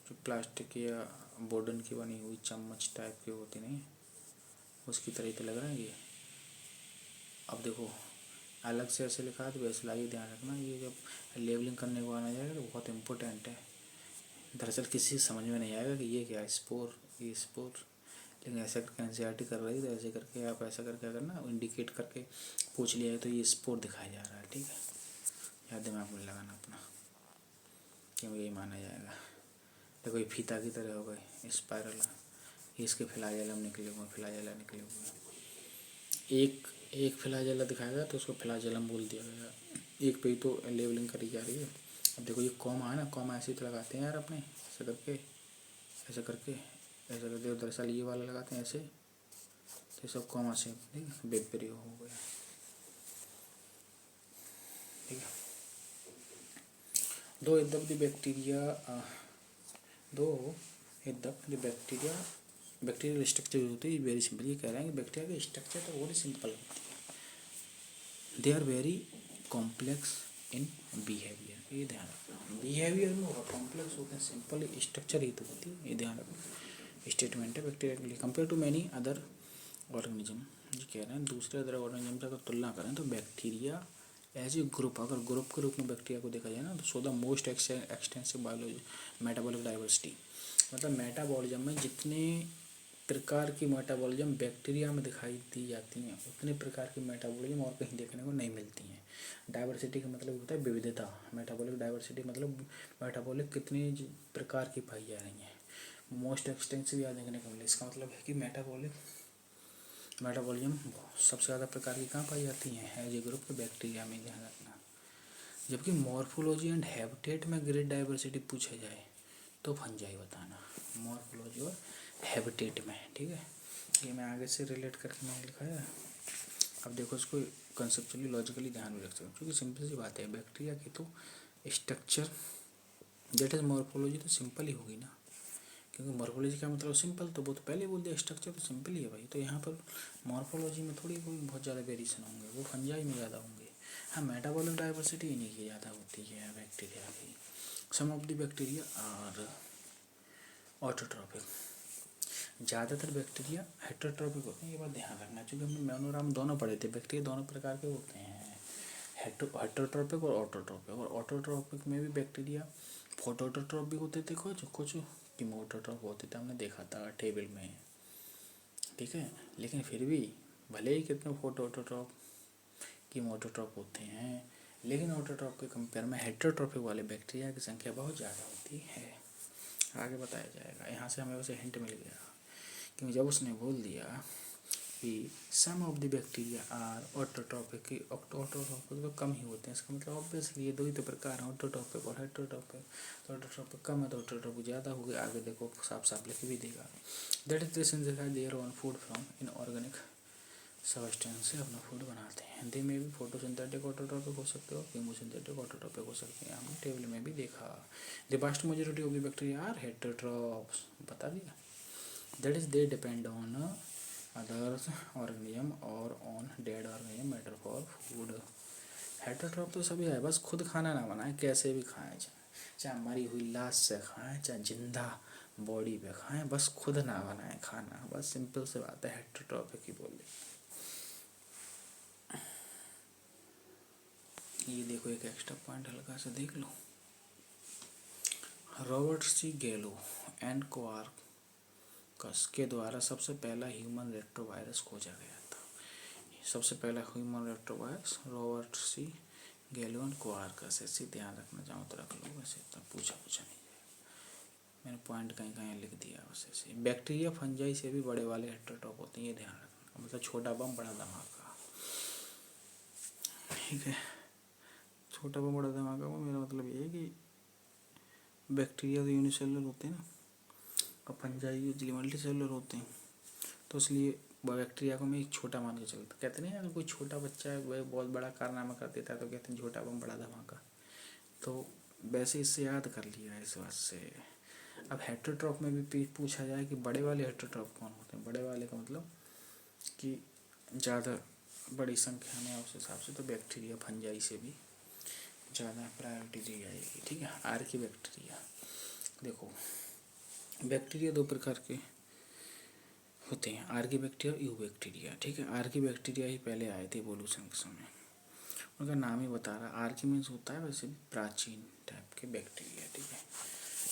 जो प्लास्टिक या वुडन की बनी हुई चम्मच टाइप की होती नहीं, उसकी तरह तो लग रहा है ये। अब देखो अलग से ऐसे लिखा है तो बेसलाई, ध्यान रखना, ये जब लेबलिंग करने को आना जाएगा तो बहुत इम्पोर्टेंट है। दरअसल किसी समझ में नहीं आएगा कि ये क्या है, स्पोर, ये स्पोर, लेकिन ऐसा करके एनसीईआरटी कर रही है, तो ऐसे करके आप ऐसा करके अगर ना इंडिकेट करके पूछ लिया है तो ये स्पोर दिखाया जा रहा है। ठीक है, याद दिमाग में लगाना अपना, क्यों यही माना जाएगा। देखो ये फीता की तरह हो गए स्पायरल, इसके फ्लाजेलम निकले हुए, फ्लाजेला निकले हुए, एक फ्लाजेला दिखाएगा तो उसको फ्लाजेलम बोल दिया गया, एक पे ही तो लेबलिंग करी जा रही है। अब देखो ये कॉमा है ना, कॉमा ऐसे ही तो लगाते हैं यार अपने, ऐसे करके ऐसे करके ऐसे करके, दरअसल ये वाला लगाते हैं ऐसे, तो सब कॉमा से, ठीक है, बेपेरियो हो गया। ठीक है, दो एकदम दी बैक्टीरिया दो जो बैक्टीरियल स्ट्रक्चर होती है वेरी सिंपल। ये कह रहे हैं कि बैक्टीरिया की स्ट्रक्चर तो बहुत ही सिंपल होती है, they are very complex in behaviour. ये ध्यान रखना, बिहेवियर में और कॉम्प्लेक्स होते हैं, सिंपल स्ट्रक्चर ही तो होती है, ये ध्यान रखना। स्टेटमेंट है बैक्टीरिया के लिए। Compare to many other organism, ये कह रहे हैं दूसरे अदर ऑर्गेनिज्म से अगर तुलना करें तो बैक्टीरिया एज ए ग्रुप, अगर ग्रुप के रूप में बैक्टीरिया को देखा जाए ना, तो show the most extensive biology metabolic diversity. मतलब मेटाबॉलिज्म में जितने प्रकार की मेटाबॉलिज्म बैक्टीरिया में दिखाई दी जाती हैं, उतने प्रकार की मेटाबॉलिज्म और कहीं देखने को नहीं मिलती हैं। डाइवर्सिटी का मतलब होता है विविधता, मेटाबॉलिक डाइवर्सिटी मतलब मेटाबॉलिक कितनी प्रकार की पाई जा रही हैं। मोस्ट एक्सटेंसिव या देखने को मिले, इसका मतलब है कि मेटाबॉलिज्म सबसे ज़्यादा प्रकार की कहाँ पाई जाती हैं, एज ए ग्रुप के बैक्टीरिया में, ध्यान रखना। जबकि मॉर्फोलॉजी एंड हैबिटेट में ग्रेट डाइवर्सिटी पूछा जाए तो फंजाई बताना, मॉर्फोलॉजी और हैबिटेट में, ठीक है। ये मैं आगे से रिलेट करके मैंने लिखा है। अब देखो इसको कंसेप्चुअली लॉजिकली ध्यान में रख सकते हो, क्योंकि सिंपल सी बात है, बैक्टीरिया की तो स्ट्रक्चर दैट इज मॉर्फोलॉजी तो सिंपल ही होगी ना, क्योंकि मॉर्फोलॉजी का मतलब सिंपल, तो वो तो पहले बोल दिया स्ट्रक्चर तो सिंपल ही है भाई। तो यहाँ पर मॉर्फोलॉजी में थोड़ी कोई बहुत ज़्यादा वेरिएशन होंगे, वो फंजाई में ज़्यादा होंगे। हाँ, मेटाबॉलिक डाइवर्सिटी इन्हीं की ज़्यादा होती है बैक्टीरिया की। Some of the bacteria are autotrophic, ज़्यादातर बैक्टीरिया हेटरोट्रॉपिक होते हैं, ये बात ध्यान रखना, क्योंकि हमने मोनोराम दोनों पढ़े थे। बैक्टीरिया दोनों प्रकार के होते हैं, हेटरोट्रॉपिक और ऑटोट्रॉपिक। और ऑटोट्रॉपिक में भी बैक्टीरिया फोटोट्रॉपिक होते थे, कुछ कीमोटोट्रॉप होते थे, हमने देखा था टेबल में, ठीक है। लेकिन फिर भी भले ही कितने फोटोट्रॉप कीमोटोट्रॉप होते हैं, लेकिन ऑटोट्रॉप के कंपेयर में हेटरोट्रॉपिक वाले बैक्टीरिया की संख्या बहुत ज़्यादा होती है। आगे बताया जाएगा। यहाँ से हमें उसे हिंट मिल गया, क्योंकि जब उसने बोल दिया कि some of the bacteria are autotrophic, की ऑटोट्रॉपिक तो कम ही होते हैं, इसका मतलब ऑब्वियसली ये दो ही तो प्रकार हैं, ऑटोट्रॉपिक और हेटरोट्रॉपिक। तो ऑटोट्रॉपिक कम है तो ऑटोट्रॉपिक ज़्यादा हो गया। आगे देखो साफ साफ लिख भी देगा, that is this synthesise their own food from inorganic substance से अपना फूड बनाते हैं। दे में भी फोटोसिंथेटिक ऑटोट्रॉपिक हो सकते हो, कीमोसिंथेटिक ऑटोट्रॉपिक हो सकते हैं, हमने टेबल में भी देखा। The vast majority of the bacteria are heterotrophs, बता दिया। That is they depend on others organism और on dead organism matter for food. Heterotroph तो सभी है, बस खुद खाना ना बनाए, कैसे भी खाएं, चाहे मरी हुई लाश से खाएं, चाहे जिंदा बॉडी पे खाएं, बस खुद ना बनाएं खाना, बस सिंपल से बात है, हेटरोट्रॉपिक ही बोले। ये देखो एक एक्स्ट्रा पॉइंट हल्का सा देख लो। रॉबर्ट सी गैलो एंड क्वार्कस के द्वारा सबसे पहला ह्यूमन रेट्रोवायरस खोजा गया था। सबसे पहला ह्यूमन रेट्रोवायरस रॉबर्ट सी गैलो एंड क्वार्कस, ऐसे ध्यान रखना चाहो तो रख लो, वैसे तो पूछा नहीं जाएगा, मैंने पॉइंट कहीं कहीं लिख दिया बस ऐसे। बैक्टीरिया फंजाई से भी बड़े वाले हेटरोट्रॉप होते हैं, ये ध्यान रखना, मतलब छोटा बम बड़ा धमाका, ठीक है। छोटा बम बड़ा धमाका, वो मेरा मतलब ये है कि बैक्टीरिया तो यूनिसेलुलर होते हैं ना, और फंजाई यूजली मल्टी सेलुलर होते हैं, तो इसलिए बैक्टीरिया को मैं एक छोटा मान के चलता। कहते नहीं अगर कोई छोटा बच्चा है वह बहुत बड़ा कारनामा कर देता है तो कहते हैं छोटा बम बड़ा धमाका, तो वैसे इससे याद कर लिया इस बात से। अब हेटरोट्रॉप में भी पूछा जाए कि बड़े वाले हेटरोट्रॉप कौन होते हैं, बड़े वाले का मतलब कि ज़्यादा बड़ी संख्या में, उस हिसाब से तो बैक्टीरिया फंजाई से भी ज़्यादा प्रायोरिटी दी जाएगी, ठीक है। आर्की बैक्टीरिया, देखो बैक्टीरिया दो प्रकार के होते हैं, आर्की बैक्टीरिया और यू बैक्टीरिया, ठीक है। आर्की बैक्टीरिया ही पहले आए थे इवोल्यूशन के समय, उनका नाम ही बता रहा, आर्की मीन्स होता है वैसे भी प्राचीन टाइप के बैक्टीरिया, ठीक है।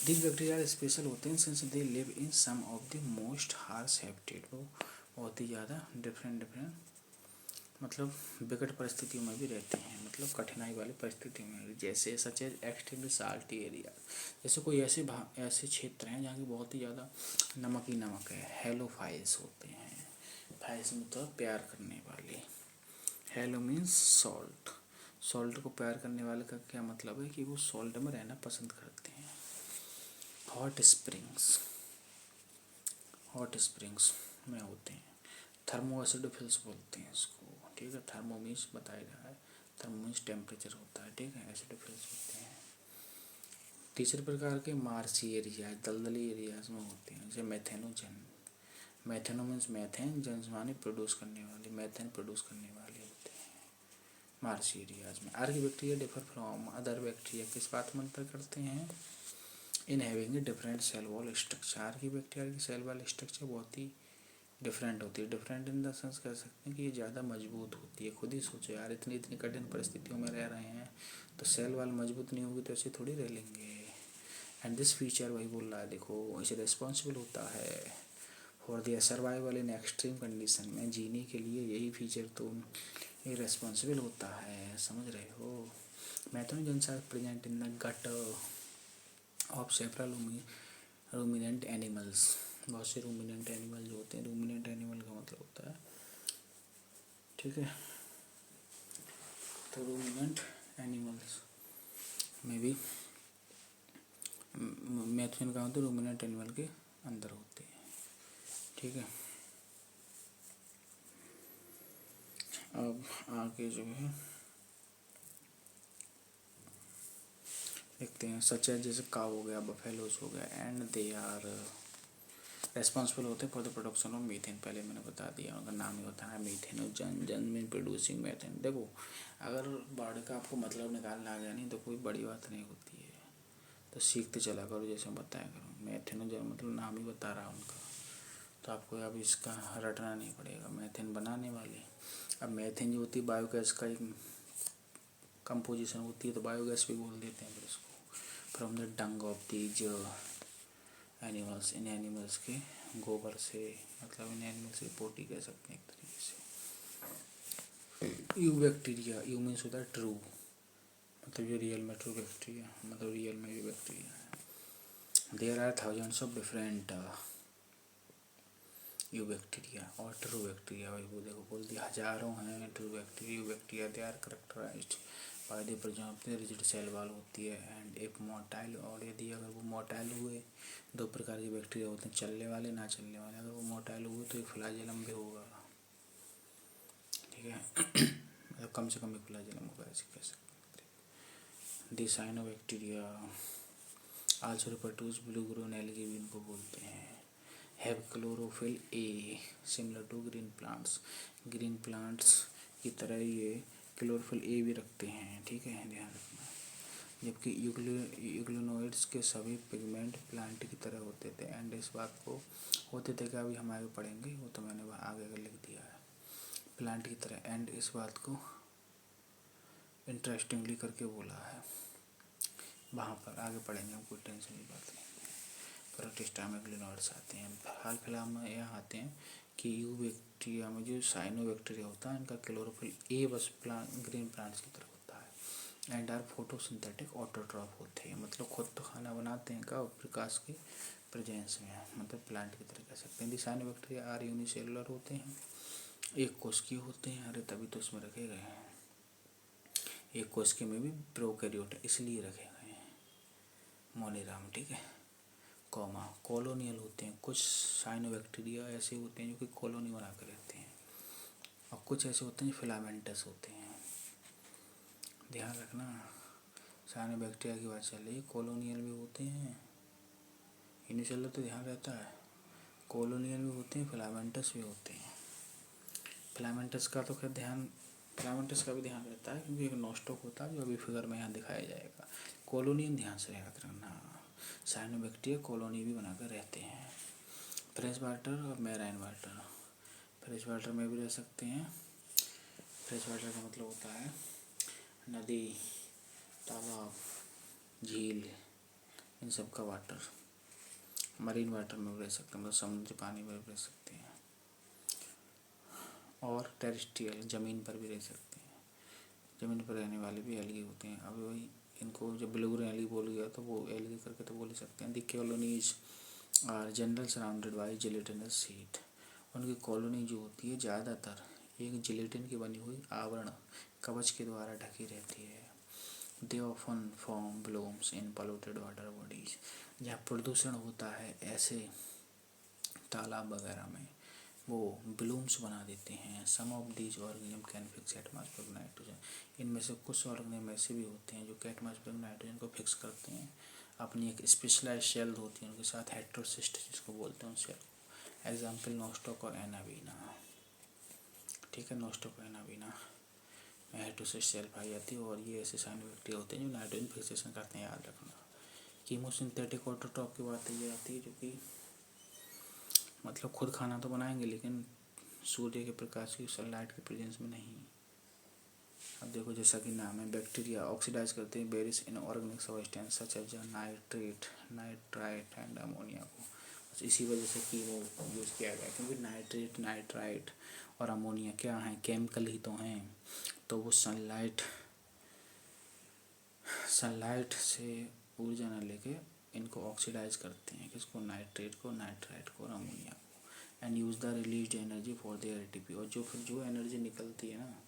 दिस बैक्टीरिया स्पेशल होते हैं since they live in some of the most harsh habitat, वो बहुत ही ज़्यादा डिफरेंट मतलब विकट परिस्थितियों में भी रहते हैं, मतलब कठिनाई वाली परिस्थितियों में, जैसे such as extremely salty area, जैसे कोई ऐसे क्षेत्र हैं जहाँ की बहुत ही ज़्यादा नमक ही नमक है, हेलोफाइल्स होते हैं। फाइल्स मतलब प्यार करने वाले, हेलो मीन्स सॉल्ट, सॉल्ट को प्यार करने वाले का क्या मतलब है कि वो सॉल्ट में रहना पसंद करते हैं। हॉट स्प्रिंग्स में होते हैं, थर्मो एसिडोफिल्स बोलते हैं इसको, ठीक है। थर्मो मीन्स बताया जा रहा है, थर्मो मीन्स टेम्परेचर होता है, ठीक है। एसिडोफिल्स होते हैं तीसरे प्रकार के मार्सी एरिया दलदली एरियाज में होते हैं, जैसे मैथेनोजन। मैथेनो मीन्स मैथेन, जन्स माने प्रोड्यूस करने वाले, मैथेन प्रोड्यूस करने वाले होते हैं मार्सी एरियाज में। Archaebacteria differ from other bacteria किस बात में अंतर करते हैं? In having a different cell wall structure. Archaebacteria की सेल वॉल स्ट्रक्चर बहुत ही डिफरेंट होती है। डिफरेंट इन द सेंस कह सकते हैं कि ये ज़्यादा मजबूत होती है। खुद ही सोचो यार, इतनी इतनी कठिन परिस्थितियों में रह रहे हैं तो सेल वाल मजबूत नहीं होगी तो ऐसे थोड़ी रह लेंगे। एंड दिस फीचर वही बोल रहा है, देखो इसे रिस्पॉन्सिबल होता है for the survival in extreme condition में। जीने के लिए यही फीचर तो ये रिस्पॉन्सिबल होता है, समझ रहे हो। Methanogens are present in the gut of several ruminant animals. बहुत से रूमिनेंट एनिमल जो होते हैं, रूमिनेंट एनिमल का मतलब होता है, ठीक है, तो रूमिनेंट एनिमल्स में भी मैथेन का होता है, रूमिनेंट एनिमल के अंदर होते हैं, ठीक है। अब आगे जो है देखते हैं, सच है जैसे काव हो गया, बफेलोस हो गया, एंड दे आर रेस्पॉन्सिबल होते हैं for the production of methane. पहले मैंने बता दिया, उनका नाम ही होता है मीथेन, जन मीन प्रोड्यूसिंग मीथेन। देखो अगर वर्ड का आपको मतलब निकालना आ गया नहीं तो कोई बड़ी बात नहीं होती है, तो सीखते चला करो, जैसे बताया करो। मैथेनोजन मतलब नाम ही बता रहा उनका, तो आपको अब इसका रटना नहीं पड़ेगा। मैथेन बनाने वाले, अब मैथेन जो होती है बायोगैस का एक कंपोजिशन होती है, तो बायोगैस भी बोल देते हैं फिर इसको। From the Dang of these animals, in animals के गोबर से, मतलब इन एनिमल्स की पोटी कह सकते हैं एक तरीके से। यू बैक्टीरिया, यू मीन्स होता है ट्रू, मतलब ये रियल में ट्रू बैक्टीरिया, मतलब रियल में भी बैक्टीरिया है। There are thousands of different eubacteria और ट्रू बैक्टीरिया, वही वो देखो बोल दिया, हजारों हैं true bacteria. Eubacteria they are characterised by the presence rigid cell wall होती है एंड एक मोटाइल, और यदि अगर वो मोटाइल हुए, दो प्रकार के बैक्टीरिया होते हैं, चलने वाले ना चलने वाले। अगर वो मोटाइल हुए तो एक फ्लैजेलम भी होगा, ठीक है, मतलब कम से कम एक फ्लैजेलम होगा, ऐसे कह सकते हैं। The cyanobacteria also refer to blue green algae भी इनको बोलते हैं। Have chlorophyll a similar to green plants, green plants की तरह ये क्लोरोफिल ए भी रखते हैं, ठीक है, ध्यान रखना। जबकि यूग्लिनोइड्स के सभी पिगमेंट प्लांट की तरह होते थे, एंड इस बात को होते थे कि अभी हम आगे पढ़ेंगे, वो तो मैंने आगे का लिख दिया है, प्लांट की तरह, एंड इस बात को इंटरेस्टिंगली करके बोला है, वहाँ पर आगे पढ़ेंगे, हम कोई टेंशन की बात नहीं। प्रोटिस्टा में ग्लिनोइड्स आते हैं। हाल फिलहाल में यहाँ आते हैं कि यू बैक्टीरिया में जो साइनोबैक्टीरिया होता है, इनका क्लोरोफिल ए बस ग्रीन प्लांट्स की तरह होता है, एंड आर फोटोसिंथेटिक ऑटोट्रॉफ होते हैं, मतलब खुद तो खाना बनाते हैं का प्रकाश के प्रेजेंस में, मतलब प्लांट की तरह कह सकते हैं। साइनोबैक्टीरिया आर यूनिसेलुलर होते हैं, एक कोशिकीय होते हैं, अरे तभी तो इसमें रखे गए हैं, एक कोशिका में भी प्रोकैरियोट है इसलिए रखे गए हैं, मोनिराम, ठीक है। कॉमा कॉलोनियल होते हैं, कुछ साइनोबैक्टीरिया ऐसे होते हैं जो कि कॉलोनी बना कर रहते हैं, और कुछ ऐसे होते हैं जो फिलामेंटस होते हैं, ध्यान रखना। साइनोबैक्टीरिया की बात चल रही है, कॉलोनियल भी होते हैं, यूनिसेलुलर तो ध्यान रहता है, कॉलोनियल भी होते हैं, फिलामेंटस भी होते हैं। फिलामेंटस का तो खैर ध्यान, फिलामेंटस का भी ध्यान रहता है क्योंकि एक नॉस्टॉक होता है जो अभी फिगर में यहाँ दिखाया जाएगा। कॉलोनियल ध्यान से याद रखना, साइनोबैक्टीरिया कॉलोनी भी बनाकर रहते हैं। फ्रेश वाटर और मैराइन वाटर, फ्रेश वाटर में भी रह सकते हैं। फ्रेश वाटर का मतलब होता है नदी, तालाब, झील, इन सब का वाटर। मरीन वाटर में भी रह सकते हैं, मतलब समुद्री पानी में भी रह सकते हैं। और टेरेस्ट्रियल, ज़मीन पर भी रह सकते हैं, ज़मीन पर रहने वाले भी एल्गी होते हैं। अभी वही इनको जब ब्लू ग्रीन एल्गी बोल गया तो वो एल्गी करके तो बोल ही सकते हैं। The colonies are general surrounded by gelatinous sheet, उनकी कॉलोनी जो होती है ज़्यादातर एक जिलेटिन की बनी हुई आवरण कवच के द्वारा ढकी रहती है। They often form blooms in polluted water bodies, जहाँ प्रदूषण होता है ऐसे तालाब वगैरह में वो ब्लूम्स बना देते हैं। Some of these organism can fix atmospheric nitrogen, इनमें से कुछ ऑर्गेनिज्म ऐसे भी होते हैं जो कि एटमॉस्फेरिक नाइट्रोजन को फिक्स करते हैं। अपनी एक स्पेशलाइज शेल होती है उनके साथ हेटेरोसिस्ट जिसको बोलते हैं उन शेल को। एग्जाम्पल नोस्टॉक और एनाबीना। ठीक है, नोस्टॉक और एनाबीना में हेटेरोसिस्ट शेल पाई जाती है और ये ऐसे साइनोबैक्टीरिया होते हैं जो नाइट्रोजन फिक्सेशन करते हैं, याद रखना। कीमोसिंथेटिक ऑटोट्रॉफ की बात ये आती है जो कि मतलब खुद खाना तो बनाएंगे लेकिन सूर्य के प्रकाश की सनलाइट के प्रेजेंस में नहीं। अब देखो जैसा कि नाम है, बैक्टीरिया ऑक्सीडाइज करते हैं various inorganic substance such as nitrate, nitrite and ammonia को। बस इसी वजह से कीमो यूज़ किया गया क्योंकि नाइट्रेट, नाइट्राइट और अमोनिया क्या हैं, केमिकल ही तो हैं। तो वो सनलाइट से ऊर्जा न लेके इनको ऑक्सीडाइज करते हैं, किसको, नाइट्रेट को, नाइट्राइट को और अमोनिया को, and use the released energy for their ATP. और जो फिर जो एनर्जी निकलती है ना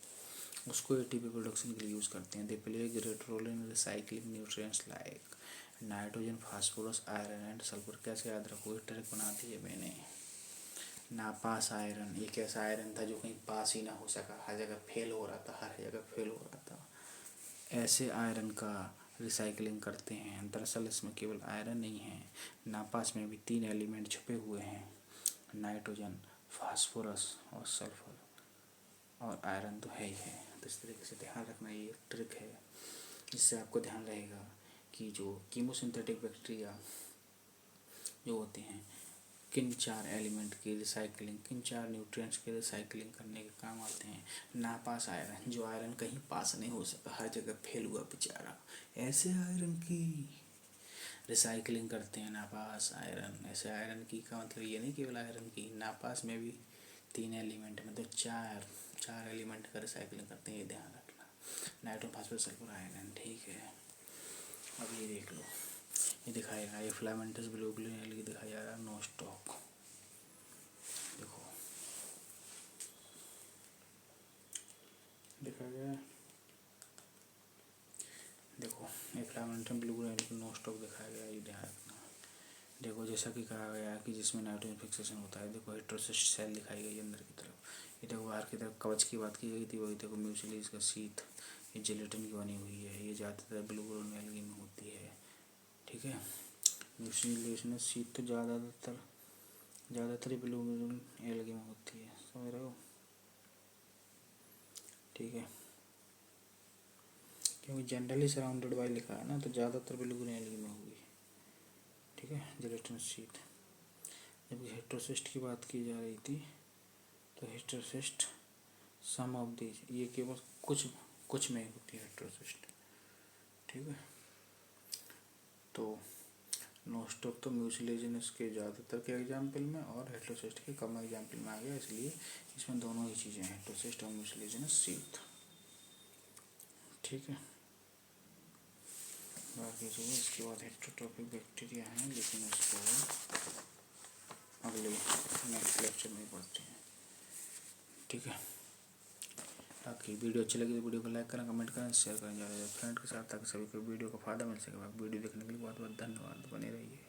उसको एटीपी प्रोडक्शन के लिए यूज़ करते हैं। They play a great role in recycling nutrients like nitrogen, phosphorus, iron and sulphur. कैसे याद रखो, एक ट्रिक बना दी है मैंने। नापास आयरन, एक ऐसा आयरन था जो कहीं पास ही ना हो सका, हर जगह फेल हो रहा था, हर जगह फेल हो रहा था। ऐसे आयरन का रिसाइकलिंग करते हैं। दरअसल इसमें केवल आयरन नहीं है, नापास में भी 3 एलिमेंट छुपे हुए हैं, नाइट्रोजन, फास्फोरस और सल्फर, और आयरन तो है ही है। तो इस तरीके से ध्यान रखना, ये ट्रिक है जिससे आपको ध्यान रहेगा कि जो कीमोसिंथेटिक बैक्टीरिया जो होते हैं किन 4 एलिमेंट की रिसाइकलिंग, किन 4 न्यूट्रिएंट्स के रिसाइकलिंग करने के काम आते हैं। नापास आयरन, जो आयरन कहीं पास नहीं हो सका, हर जगह फेल हुआ बेचारा, ऐसे आयरन की रिसाइकलिंग करते हैं। नापास आयरन, ऐसे आयरन की का मतलब ये नहीं केवल आयरन की, नापास में भी 3 एलिमेंट मतलब 4 एलिमेंट का रिसाइकलिंग करते हैं, ये ध्यान रखना। Nitrogen, phosphorus, sulphur, iron. ठीक है, अब ये देख लो, ये दिखाएगा, ये फिलामेंटस ग्लोबुलर एलगी दिखाया जा रहा है, नोस्टॉक। देखो देखा गया, देखो ये फिलामेंटस ग्लोबुलर एलगी नोस्टॉक दिखाया गया, ये ध्यान रखना। देखो जैसा कि कहा गया है कि जिसमें नाइट्रोजन फिक्सेशन होता है। देखो हेटेरोसिस्ट सेल दिखाई गई अंदर की तरफ, ये देखो बाहर की तरफ कवच की बात की गई थी, वही देखो म्यूसिलीज का शीथ, ये जिलेटिन की बनी हुई है, ये ज़्यादातर ग्लोबुलर एलगी में होती है। ठीक है, म्यूसिलेशनस शीथ तो ज़्यादातर ग्लोबुलर एलगी में होती है, समझ रहे हो। ठीक है, क्योंकि जनरली सराउंडेड बाय लिखा है ना, तो ज़्यादातर ग्लोबुलर एलगी में होगी। ठीक है, जिलेटिनस शीथ। जबकि हेटेरोसिस्ट की बात की जा रही थी, तो हेटेरोसिस्ट सम ऑफ दीज, ये केवल कुछ में होती है हेटेरोसिस्ट। ठीक है, तो नोस्टॉक तो म्यूसिलेजिनस के ज़्यादातर के एग्जाम्पल में और हेटेरोसिस्ट के कम एग्जाम्पल में आ गया, इसलिए इसमें दोनों ही चीज़ें हैं, हेटेरोसिस्ट और म्यूसिलेजिनस शीथ। ठीक है, बाकी जो है इसके बाद हेटेरोट्रॉपिक बैक्टीरिया हैं, लेकिन उसको अगले नेक्स्ट लेक्चर में पढ़ते हैं। ठीक है, ताकि वीडियो अच्छी लगी तो वीडियो को लाइक करें, कमेंट करें, शेयर करें ज़्यादा से ज़्यादा फ्रेंड के साथ, ताकि सभी को वीडियो का फ़ायदा मिल सके। वीडियो देखने के लिए बहुत बहुत धन्यवाद, बने रहिए।